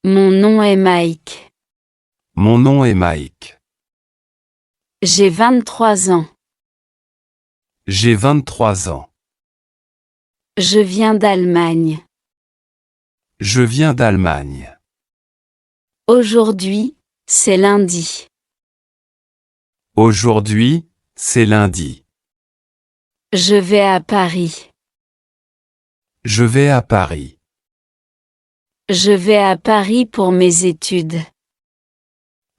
Mon nom est Mike. Mon nom est Mike. J'ai 23 ans. J'ai 23 ans. Je viens d'Allemagne. Je viens d'Allemagne. Aujourd'hui, c'est lundi. Aujourd'hui, c'est lundi. Je vais à Paris. Je vais à Paris. Je vais à Paris pour mes études.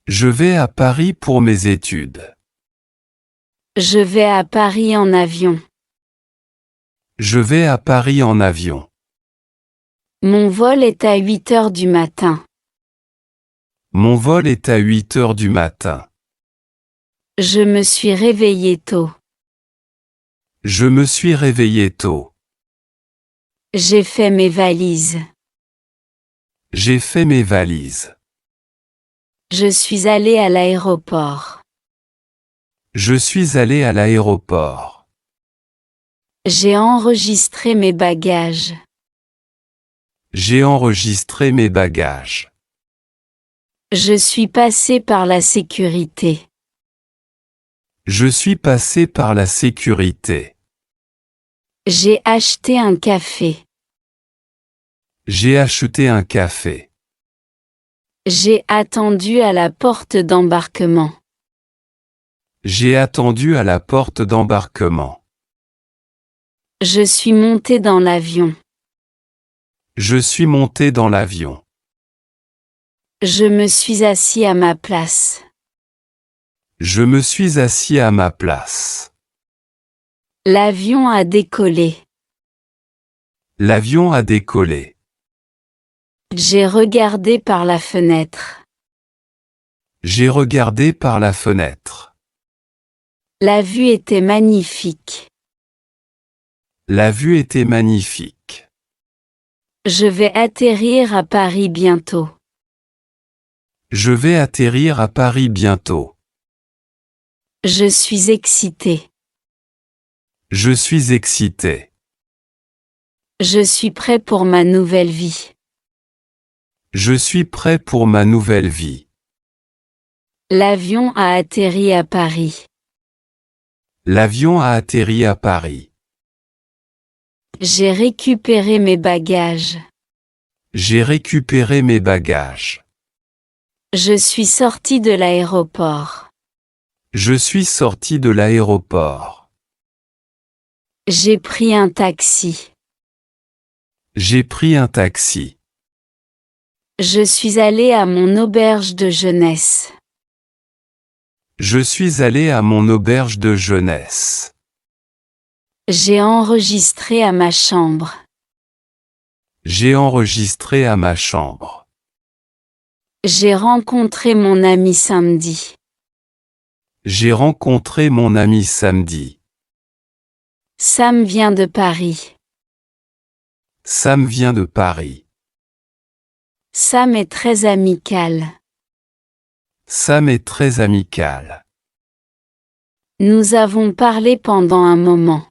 Je vais à Paris pour mes études. Je vais à Paris en avion. Je vais à Paris en avion. Mon vol est à 8 heures du matin. Mon vol est à 8 heures du matin. Je me suis réveillé tôt. Je me suis réveillé tôt. J'ai fait mes valises. J'ai fait mes valises. Je suis allé à l'aéroport. Je suis allé à l'aéroport. J'ai enregistré mes bagages. J'ai enregistré mes bagages. Je suis passé par la sécurité. Je suis passé par la sécurité. J'ai acheté un café. J'ai acheté un café. J'ai attendu à la porte d'embarquement. J'ai attendu à la porte d'embarquement. Je suis monté dans l'avion. Je suis monté dans l'avion. Je me suis assis à ma place. Je me suis assis à ma place. L'avion a décollé. L'avion a décollé. J'ai regardé par la fenêtre. J'ai regardé par la fenêtre. La vue était magnifique. La vue était magnifique. Je vais atterrir à Paris bientôt. Je vais atterrir à Paris bientôt. Je suis excité. Je suis excité. Je suis prêt pour ma nouvelle vie. Je suis prêt pour ma nouvelle vie. L'avion a atterri à Paris. L'avion a atterri à Paris. J'ai récupéré mes bagages. J'ai récupéré mes bagages. Je suis sorti de l'aéroport. Je suis sorti de l'aéroport. J'ai pris un taxi. J'ai pris un taxi. Je suis allé à mon auberge de jeunesse. Je suis allé à mon auberge de jeunesse. J'ai enregistré à ma chambre. J'ai enregistré à ma chambre. J'ai rencontré mon ami samedi. J'ai rencontré mon ami samedi. Sam vient de Paris. Sam vient de Paris. Sam est très amical. Sam est très amical. Nous avons parlé pendant un moment.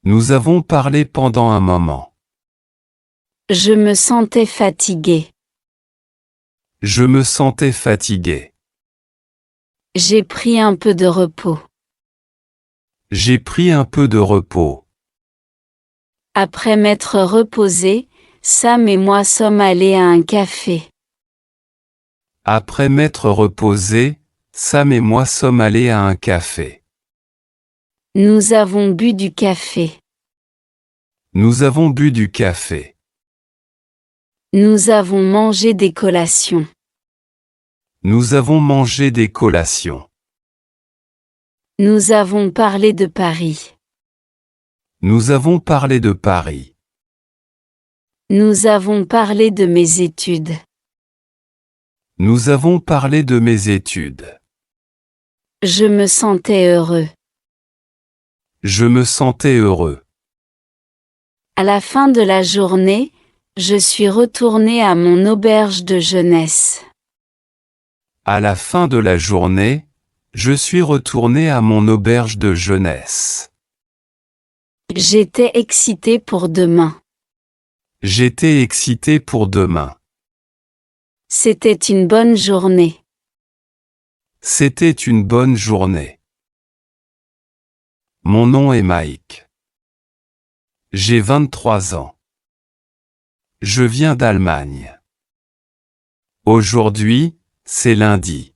Nous avons parlé pendant un moment. Je me sentais fatigué. Je me sentais fatigué. J'ai pris un peu de repos. J'ai pris un peu de repos. Après m'être reposé, Sam et moi sommes allés à un café. Après m'être reposé, Sam et moi sommes allés à un café. Nous avons bu du café. Nous avons bu du café. Nous avons mangé des collations. Nous avons mangé des collations. Nous avons parlé de Paris. Nous avons parlé de Paris. Nous avons parlé de mes études. Nous avons parlé de mes études. Je me sentais heureux. Je me sentais heureux. À la fin de la journée, je suis retourné à mon auberge de jeunesse. À la fin de la journée, je suis retourné à mon auberge de jeunesse. J'étais excité pour demain. J'étais excité pour demain. C'était une bonne journée. C'était une bonne journée. Mon nom est Mike. J'ai 23 ans. Je viens d'Allemagne. Aujourd'hui, c'est lundi.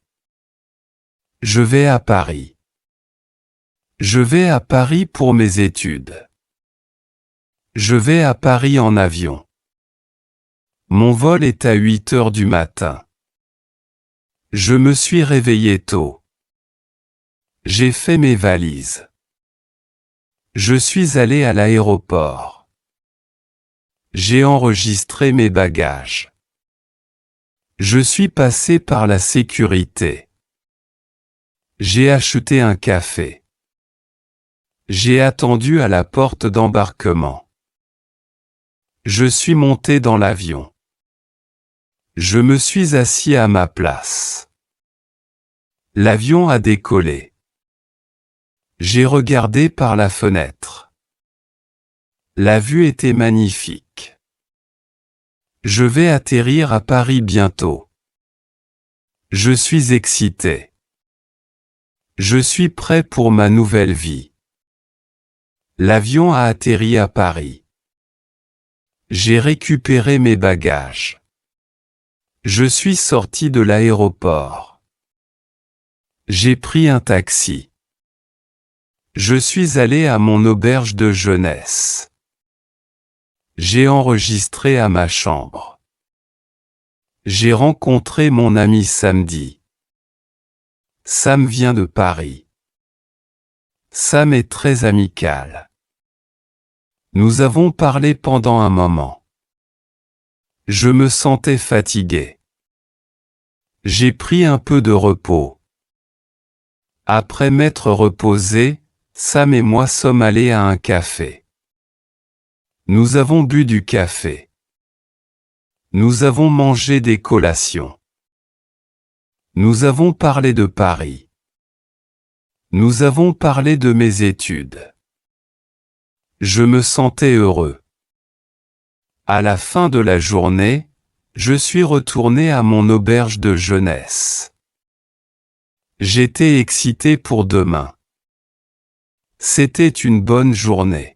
Je vais à Paris. Je vais à Paris pour mes études. Je vais à Paris en avion. Mon vol est à 8 heures du matin. Je me suis réveillé tôt. J'ai fait mes valises. Je suis allé à l'aéroport. J'ai enregistré mes bagages. Je suis passé par la sécurité. J'ai acheté un café. J'ai attendu à la porte d'embarquement. Je suis monté dans l'avion. Je me suis assis à ma place. L'avion a décollé. J'ai regardé par la fenêtre. La vue était magnifique. Je vais atterrir à Paris bientôt. Je suis excité. Je suis prêt pour ma nouvelle vie. L'avion a atterri à Paris. J'ai récupéré mes bagages. Je suis sorti de l'aéroport. J'ai pris un taxi. Je suis allé à mon auberge de jeunesse. J'ai enregistré à ma chambre. J'ai rencontré mon ami samedi. Sam vient de Paris. Sam est très amical. Nous avons parlé pendant un moment. Je me sentais fatigué. J'ai pris un peu de repos. Après m'être reposé, Sam et moi sommes allés à un café. Nous avons bu du café. Nous avons mangé des collations. Nous avons parlé de Paris. Nous avons parlé de mes études. Je me sentais heureux. À la fin de la journée, je suis retourné à mon auberge de jeunesse. J'étais excité pour demain. C'était une bonne journée.